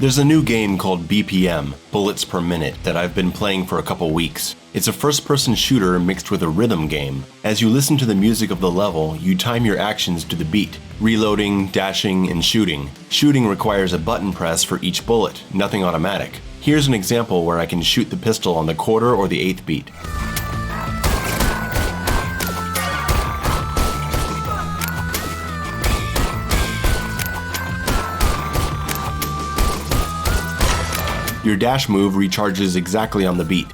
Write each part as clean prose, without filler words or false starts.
There's a new game called BPM, Bullets Per Minute, that I've been playing for a couple weeks. It's a first-person shooter mixed with a rhythm game. As you listen to the music of the level, you time your actions to the beat, reloading, dashing, and shooting. Shooting requires a button press for each bullet, nothing automatic. Here's an example where I can shoot the pistol on the quarter or the eighth beat. Your dash move recharges exactly on the beat.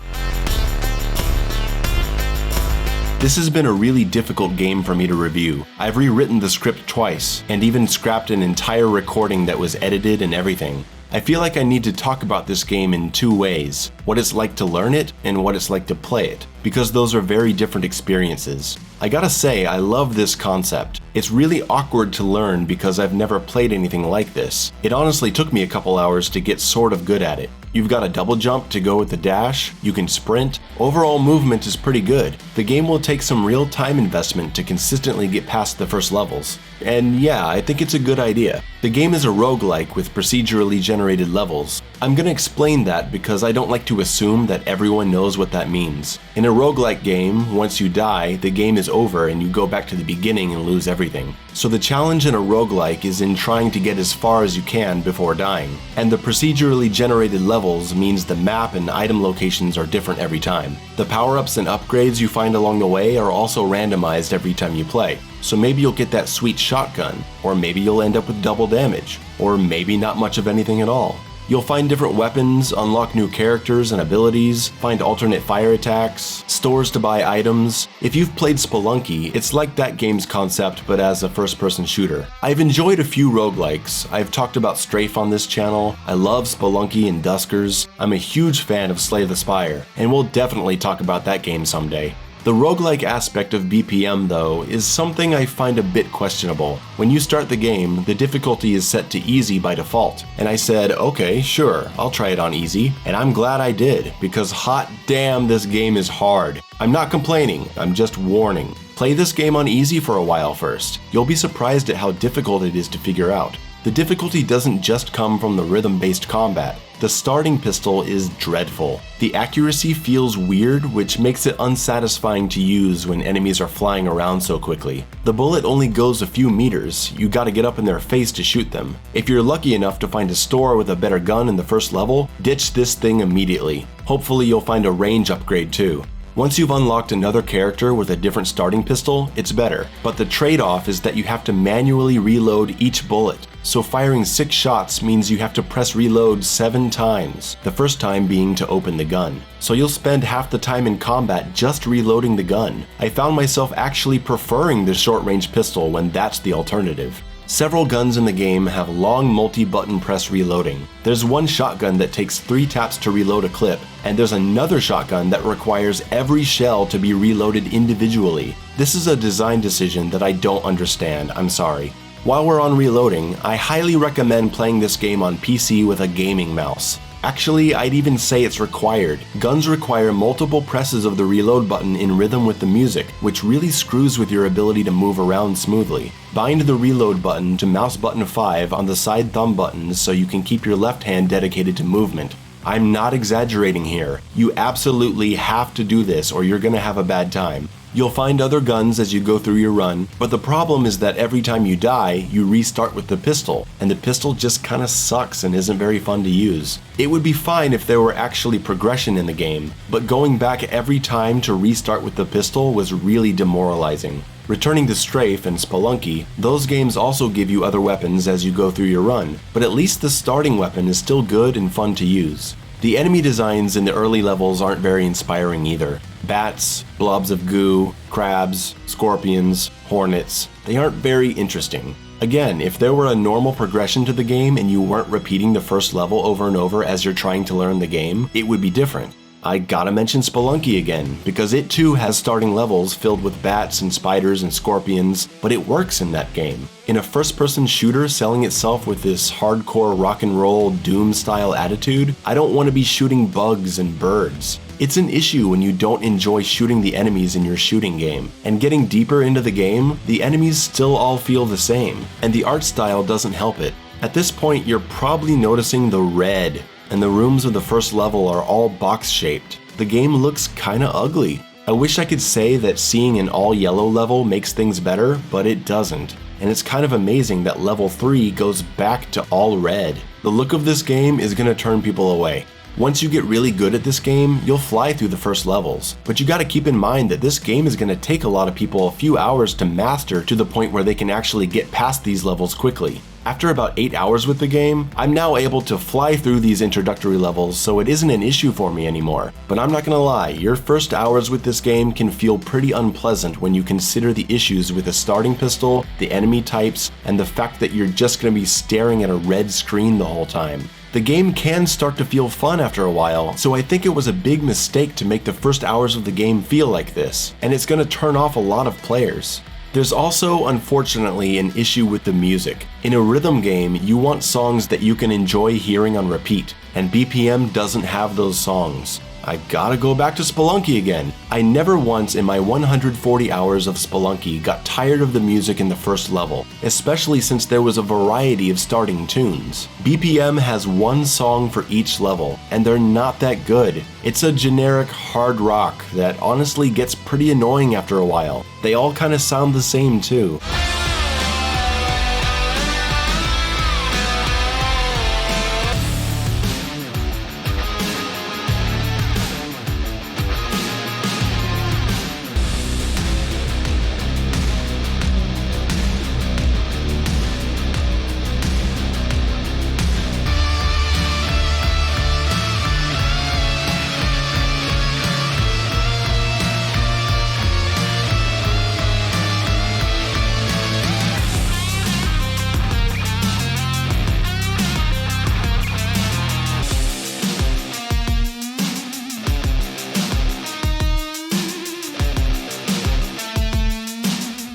This has been a really difficult game for me to review. I've rewritten the script twice, and even scrapped an entire recording that was edited and everything. I feel like I need to talk about this game in two ways: what it's like to learn it and what it's like to play it, because those are very different experiences. I gotta say, I love this concept. It's really awkward to learn because I've never played anything like this. It honestly took me a couple hours to get sort of good at it. You've got a double jump to go with the dash, you can sprint. Overall movement is pretty good. The game will take some real time investment to consistently get past the first levels. And yeah, I think it's a good idea. The game is a roguelike with procedurally generated levels. I'm gonna explain that because I don't like to assume that everyone knows what that means. In a roguelike game, once you die, the game is over and you go back to the beginning and lose everything. So the challenge in a roguelike is in trying to get as far as you can before dying. And the procedurally generated levels means the map and item locations are different every time. The power-ups and upgrades you find along the way are also randomized every time you play. So maybe you'll get that sweet shotgun, or maybe you'll end up with double damage, or maybe not much of anything at all. You'll find different weapons, unlock new characters and abilities, find alternate fire attacks, stores to buy items. If you've played Spelunky, it's like that game's concept but as a first-person shooter. I've enjoyed a few roguelikes. I've talked about Strafe on this channel. I love Spelunky and Duskers. I'm a huge fan of Slay the Spire, and we'll definitely talk about that game someday. The roguelike aspect of BPM, though, is something I find a bit questionable. When you start the game, the difficulty is set to easy by default, and I said, okay, sure, I'll try it on easy, and I'm glad I did, because hot damn, this game is hard. I'm not complaining, I'm just warning. Play this game on easy for a while first. You'll be surprised at how difficult it is to figure out. The difficulty doesn't just come from the rhythm-based combat. The starting pistol is dreadful. The accuracy feels weird, which makes it unsatisfying to use when enemies are flying around so quickly. The bullet only goes a few meters, you gotta get up in their face to shoot them. If you're lucky enough to find a store with a better gun in the first level, ditch this thing immediately. Hopefully you'll find a range upgrade too. Once you've unlocked another character with a different starting pistol, it's better, but the trade-off is that you have to manually reload each bullet. So firing 6 shots means you have to press reload 7 times, the first time being to open the gun. So you'll spend half the time in combat just reloading the gun. I found myself actually preferring the short-range pistol when that's the alternative. Several guns in the game have long multi-button press reloading. There's one shotgun that takes 3 taps to reload a clip, and there's another shotgun that requires every shell to be reloaded individually. This is a design decision that I don't understand, I'm sorry. While we're on reloading, I highly recommend playing this game on PC with a gaming mouse. Actually, I'd even say it's required. Guns require multiple presses of the reload button in rhythm with the music, which really screws with your ability to move around smoothly. Bind the reload button to mouse button 5 on the side thumb buttons so you can keep your left hand dedicated to movement. I'm not exaggerating here. You absolutely have to do this or you're gonna have a bad time. You'll find other guns as you go through your run, but the problem is that every time you die, you restart with the pistol, and the pistol just kinda sucks and isn't very fun to use. It would be fine if there were actually progression in the game, but going back every time to restart with the pistol was really demoralizing. Returning to Strafe and Spelunky, those games also give you other weapons as you go through your run, but at least the starting weapon is still good and fun to use. The enemy designs in the early levels aren't very inspiring either. Bats, blobs of goo, crabs, scorpions, hornets, they aren't very interesting. Again, if there were a normal progression to the game and you weren't repeating the first level over and over as you're trying to learn the game, it would be different. I gotta mention Spelunky again, because it too has starting levels filled with bats and spiders and scorpions, but it works in that game. In a first-person shooter selling itself with this hardcore rock and roll Doom-style attitude, I don't want to be shooting bugs and birds. It's an issue when you don't enjoy shooting the enemies in your shooting game. And getting deeper into the game, the enemies still all feel the same, and the art style doesn't help it. At this point, you're probably noticing the red, and the rooms of the first level are all box-shaped. The game looks kinda ugly. I wish I could say that seeing an all-yellow level makes things better, but it doesn't. And it's kind of amazing that level 3 goes back to all red. The look of this game is gonna turn people away. Once you get really good at this game, you'll fly through the first levels. But you gotta keep in mind that this game is gonna take a lot of people a few hours to master to the point where they can actually get past these levels quickly. After about 8 hours with the game, I'm now able to fly through these introductory levels, so it isn't an issue for me anymore. But I'm not gonna lie, your first hours with this game can feel pretty unpleasant when you consider the issues with the starting pistol, the enemy types, and the fact that you're just gonna be staring at a red screen the whole time. The game can start to feel fun after a while, so I think it was a big mistake to make the first hours of the game feel like this, and it's gonna turn off a lot of players. There's also, unfortunately, an issue with the music. In a rhythm game, you want songs that you can enjoy hearing on repeat, and BPM doesn't have those songs. I gotta go back to Spelunky again. I never once in my 140 hours of Spelunky got tired of the music in the first level, especially since there was a variety of starting tunes. BPM has one song for each level, and they're not that good. It's a generic hard rock that honestly gets pretty annoying after a while. They all kinda sound the same too.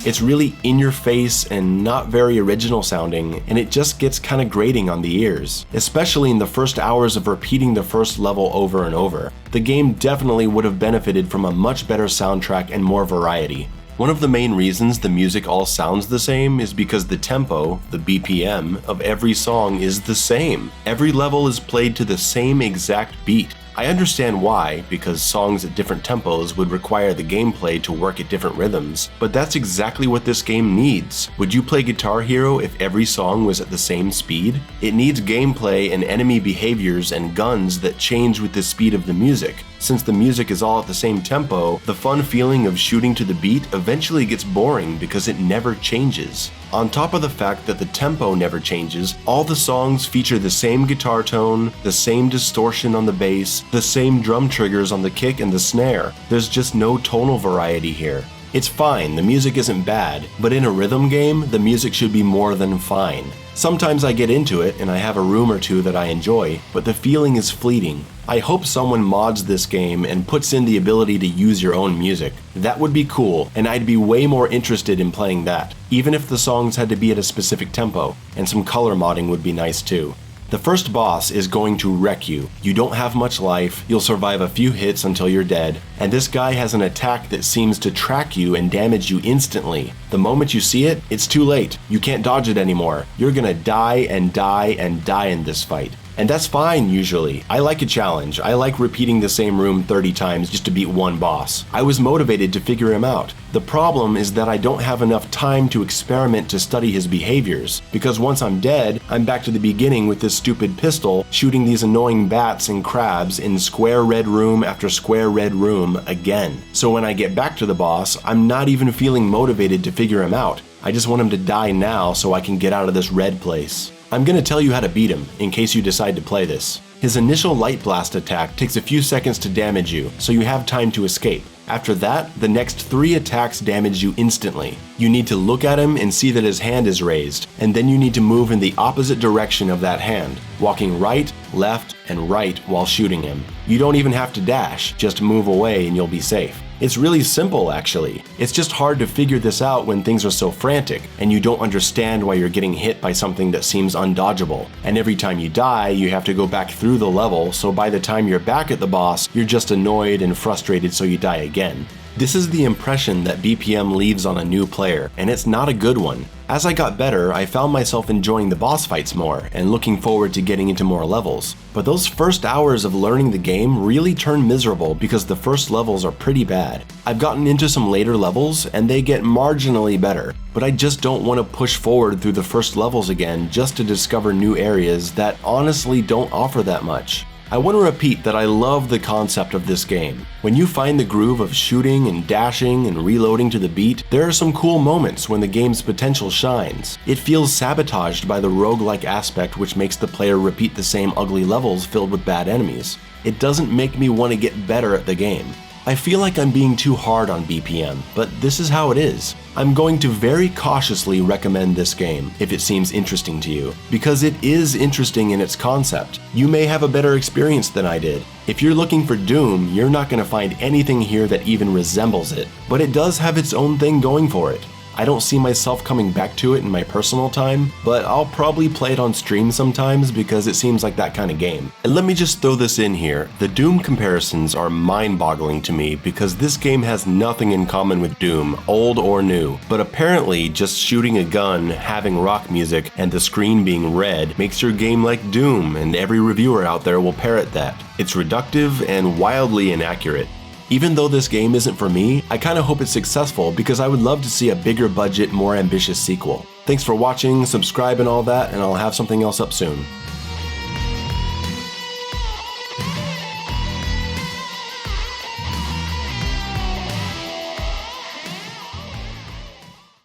It's really in your face and not very original sounding, and it just gets kinda grating on the ears, especially in the first hours of repeating the first level over and over. The game definitely would have benefited from a much better soundtrack and more variety. One of the main reasons the music all sounds the same is because the tempo, the BPM, of every song is the same. Every level is played to the same exact beat. I understand why, because songs at different tempos would require the gameplay to work at different rhythms, but that's exactly what this game needs. Would you play Guitar Hero if every song was at the same speed? It needs gameplay and enemy behaviors and guns that change with the speed of the music. Since the music is all at the same tempo, the fun feeling of shooting to the beat eventually gets boring because it never changes. On top of the fact that the tempo never changes, all the songs feature the same guitar tone, the same distortion on the bass, the same drum triggers on the kick and the snare. There's just no tonal variety here. It's fine, the music isn't bad, but in a rhythm game, the music should be more than fine. Sometimes I get into it and I have a room or two that I enjoy, but the feeling is fleeting. I hope someone mods this game and puts in the ability to use your own music. That would be cool, and I'd be way more interested in playing that, even if the songs had to be at a specific tempo, and some color modding would be nice too. The first boss is going to wreck you. You don't have much life, you'll survive a few hits until you're dead, and this guy has an attack that seems to track you and damage you instantly. The moment you see it, it's too late. You can't dodge it anymore. You're gonna die and die and die in this fight. And that's fine usually. I like a challenge. I like repeating the same room 30 times just to beat one boss. I was motivated to figure him out. The problem is that I don't have enough time to experiment to study his behaviors, because once I'm dead, I'm back to the beginning with this stupid pistol, shooting these annoying bats and crabs in square red room after square red room again. So when I get back to the boss, I'm not even feeling motivated to figure him out. I just want him to die now so I can get out of this red place. I'm gonna tell you how to beat him, in case you decide to play this. His initial light blast attack takes a few seconds to damage you, so you have time to escape. After that, the next 3 attacks damage you instantly. You need to look at him and see that his hand is raised, and then you need to move in the opposite direction of that hand, walking right, left, and right while shooting him. You don't even have to dash, just move away and you'll be safe. It's really simple actually. It's just hard to figure this out when things are so frantic, and you don't understand why you're getting hit by something that seems undodgeable. And every time you die, you have to go back through the level, so by the time you're back at the boss, you're just annoyed and frustrated so you die again. This is the impression that BPM leaves on a new player, and it's not a good one. As I got better, I found myself enjoying the boss fights more and looking forward to getting into more levels. But those first hours of learning the game really turn miserable because the first levels are pretty bad. I've gotten into some later levels and they get marginally better, but I just don't want to push forward through the first levels again just to discover new areas that honestly don't offer that much. I want to repeat that I love the concept of this game. When you find the groove of shooting and dashing and reloading to the beat, there are some cool moments when the game's potential shines. It feels sabotaged by the roguelike aspect, which makes the player repeat the same ugly levels filled with bad enemies. It doesn't make me want to get better at the game. I feel like I'm being too hard on BPM, but this is how it is. I'm going to very cautiously recommend this game if it seems interesting to you, because it is interesting in its concept. You may have a better experience than I did. If you're looking for Doom, you're not going to find anything here that even resembles it, but it does have its own thing going for it. I don't see myself coming back to it in my personal time, but I'll probably play it on stream sometimes because it seems like that kind of game. And let me just throw this in here. The Doom comparisons are mind-boggling to me because this game has nothing in common with Doom, old or new. But apparently, just shooting a gun, having rock music, and the screen being red makes your game like Doom, and every reviewer out there will parrot that. It's reductive and wildly inaccurate. Even though this game isn't for me, I kinda hope it's successful because I would love to see a bigger budget, more ambitious sequel. Thanks for watching, subscribe and all that, and I'll have something else up soon.